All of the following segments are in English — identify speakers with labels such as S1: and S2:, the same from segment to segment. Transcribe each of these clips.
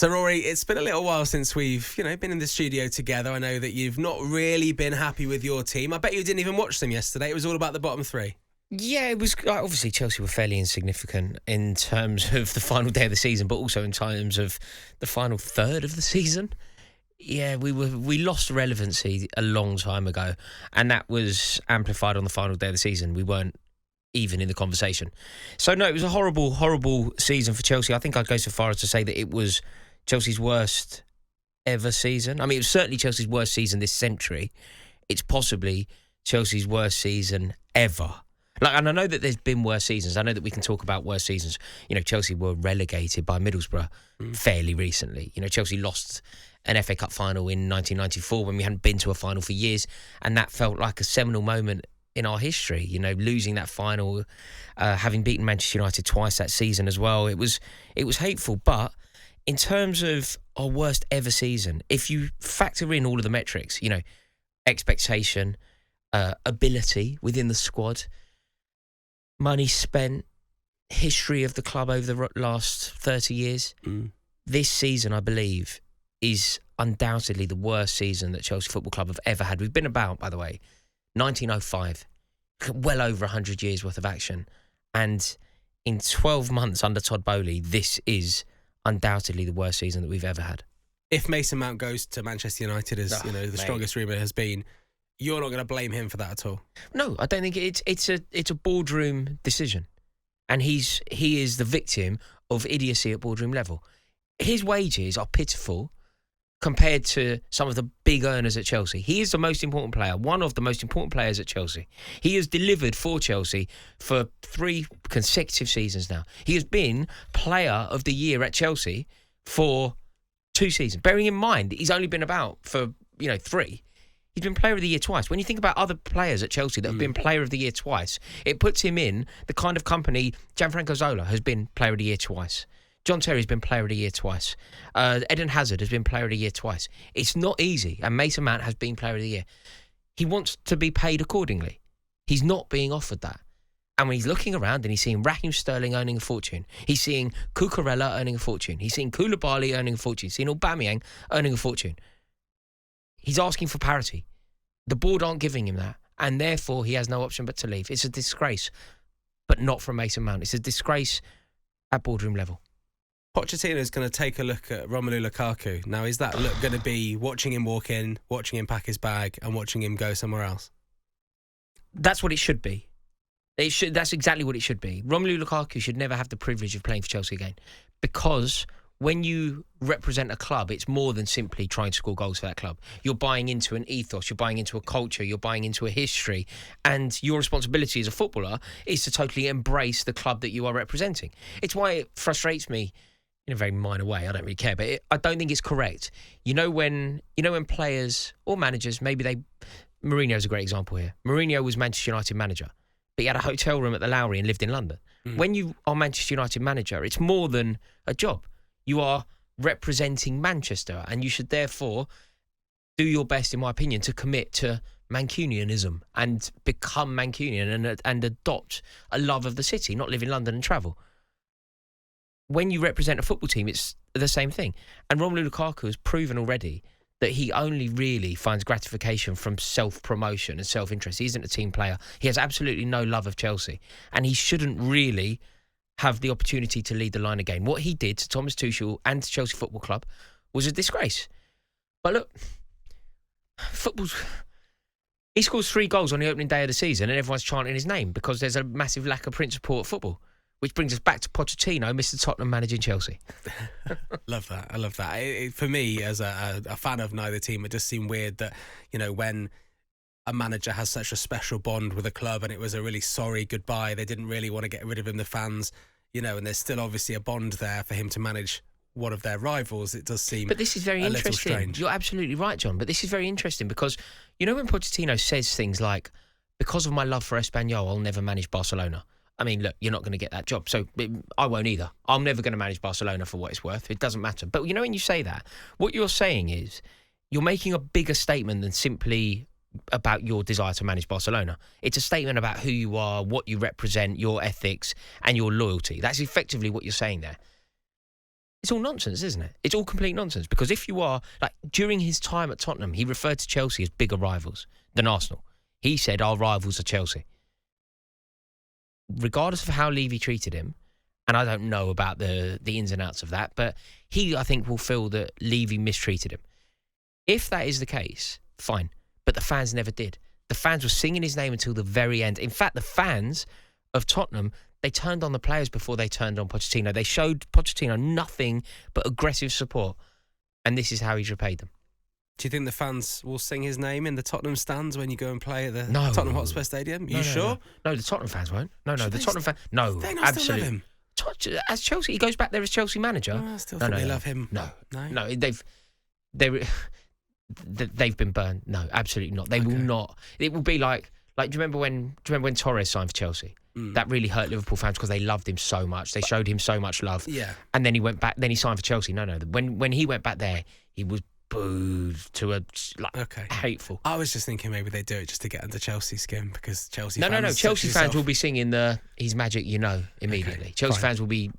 S1: So, Rory, it's been a little while since we've, been in the studio together. I know that you've not really been happy with your team. I bet you didn't even watch them yesterday. It was all about the bottom three.
S2: Yeah, it was obviously Chelsea were fairly insignificant in terms of the final day of the season, but also in terms of the final third of the season. Yeah, we lost relevancy a long time ago, and that was amplified on the final day of the season. We weren't even in the conversation. So, no, it was a horrible, horrible season for Chelsea. I think I'd go so far as to say that it was Chelsea's worst ever season. I mean, it was certainly Chelsea's worst season this century. It's possibly Chelsea's worst season ever. And I know that there's been worse seasons. I know that we can talk about worse seasons. Chelsea were relegated by Middlesbrough fairly recently. Chelsea lost an FA Cup final in 1994 when we hadn't been to a final for years, and that felt like a seminal moment in our history. Losing that final, having beaten Manchester United twice that season as well. It was hateful, but in terms of our worst ever season, if you factor in all of the metrics, expectation, ability within the squad, money spent, history of the club over the last 30 years, this season, I believe, is undoubtedly the worst season that Chelsea Football Club have ever had. We've been about, by the way, 1905, well over 100 years worth of action. And in 12 months under Todd Boehly, this is undoubtedly the worst season that we've ever had.
S1: If Mason Mount goes to Manchester United, as the strongest rumour has been, you're not going to blame him for that at all.
S2: No, I don't think it's a boardroom decision, and he is the victim of idiocy at boardroom level. His wages are pitiful compared to some of the big earners at Chelsea. He is the most important player, one of the most important players at Chelsea. He has delivered for Chelsea for 3 consecutive seasons now. He has been Player of the Year at Chelsea for 2 seasons. Bearing in mind, he's only been about for 3. He's been Player of the Year twice. When you think about other players at Chelsea that have been Player of the Year twice, it puts him in the kind of company. Gianfranco Zola has been Player of the Year twice. John Terry's been Player of the Year twice. Eden Hazard has been Player of the Year twice. It's not easy, and Mason Mount has been Player of the Year. He wants to be paid accordingly. He's not being offered that. And when he's looking around and he's seeing Raheem Sterling earning a fortune, he's seeing Cucurella earning a fortune, he's seeing Koulibaly earning a fortune, he's seeing Aubameyang earning a fortune. He's asking for parity. The board aren't giving him that, and therefore he has no option but to leave. It's a disgrace, but not from Mason Mount. It's a disgrace at boardroom level.
S1: Pochettino's going to take a look at Romelu Lukaku. Now, is that look going to be watching him walk in, watching him pack his bag, and watching him go somewhere else?
S2: That's what it should be. That's exactly what it should be. Romelu Lukaku should never have the privilege of playing for Chelsea again, because when you represent a club, it's more than simply trying to score goals for that club. You're buying into an ethos, you're buying into a culture, you're buying into a history, and your responsibility as a footballer is to totally embrace the club that you are representing. It's why it frustrates me in a very minor way. I don't really care, but I don't think it's correct. When players or managers, Mourinho's a great example here. Mourinho was Manchester United manager, but he had a hotel room at the Lowry and lived in London. When you are Manchester United manager, it's more than a job. You are representing Manchester, and you should therefore do your best, in my opinion, to commit to Mancunianism and become Mancunian and adopt a love of the city, not live in London and travel. When you represent a football team, it's the same thing. And Romelu Lukaku has proven already that he only really finds gratification from self-promotion and self-interest. He isn't a team player. He has absolutely no love of Chelsea. And he shouldn't really have the opportunity to lead the line again. What he did to Thomas Tuchel and to Chelsea Football Club was a disgrace. But look, he scores 3 goals on the opening day of the season and everyone's chanting his name because there's a massive lack of principle at football. Which brings us back to Pochettino, Mr. Tottenham managing Chelsea.
S1: Love that. I love that. For me, as a fan of neither team, it just seemed weird that, when a manager has such a special bond with a club and it was a really sorry goodbye, they didn't really want to get rid of him, the fans, and there's still obviously a bond there for him to manage one of their rivals. It does seem
S2: But this is very interesting.
S1: Strange.
S2: You're absolutely right, John. But this is very interesting because, when Pochettino says things like, because of my love for Espanyol, I'll never manage Barcelona. I mean, look, you're not going to get that job, so I won't either. I'm never going to manage Barcelona for what it's worth. It doesn't matter. But when you say that, what you're saying is you're making a bigger statement than simply about your desire to manage Barcelona. It's a statement about who you are, what you represent, your ethics, and your loyalty. That's effectively what you're saying there. It's all nonsense, isn't it? It's all complete nonsense. Because if you are, like, during his time at Tottenham, he referred to Chelsea as bigger rivals than Arsenal. He said, our rivals are Chelsea. Regardless of how Levy treated him, and I don't know about the ins and outs of that, but he, I think, will feel that Levy mistreated him. If that is the case, fine. But the fans never did. The fans were singing his name until the very end. In fact, the fans of Tottenham, they turned on the players before they turned on Pochettino. They showed Pochettino nothing but aggressive support, and this is how he's repaid them.
S1: Do you think the fans will sing his name in the Tottenham stands when you go and play at the Tottenham Hotspur Stadium? You sure?
S2: No, the Tottenham fans won't. No, the Tottenham fans. No,
S1: they not
S2: absolutely.
S1: Still love him.
S2: As Chelsea, he goes back there as Chelsea manager.
S1: I still think they love him.
S2: No, they've been burned. No, absolutely not. They will not. It will be like do you remember when Torres signed for Chelsea? That really hurt Liverpool fans because they loved him so much. They showed him so much love.
S1: Yeah.
S2: And then he went back. Then he signed for Chelsea. No. When he went back there, he was booed to a hateful.
S1: I was just thinking maybe they do it just to get under Chelsea's skin because Chelsea.
S2: No. Chelsea fans will be singing his magic, immediately. Okay, Chelsea fans will be.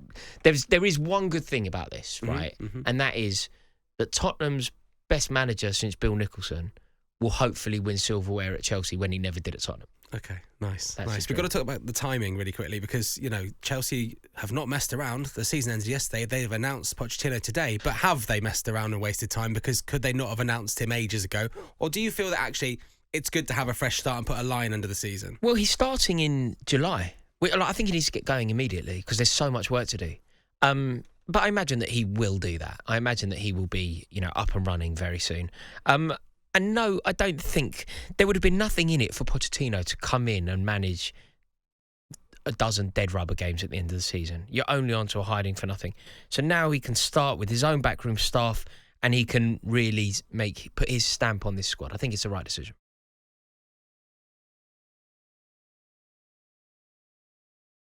S2: There is one good thing about this, right? Mm-hmm. And that is that Tottenham's best manager since Bill Nicholson will hopefully win silverware at Chelsea when he never did at Tottenham.
S1: Okay, nice. We've got to talk about the timing really quickly because, Chelsea have not messed around. The season ended yesterday. They've announced Pochettino today, but have they messed around and wasted time? Because could they not have announced him ages ago? Or do you feel that actually it's good to have a fresh start and put a line under the season?
S2: Well, he's starting in July. I think he needs to get going immediately because there's so much work to do. But I imagine that he will do that. I imagine that he will be, up and running very soon. And no, I don't think there would have been nothing in it for Pochettino to come in and manage a dozen dead rubber games at the end of the season. You're only onto a hiding for nothing. So now he can start with his own backroom staff and he can really put his stamp on this squad. I think it's the right decision.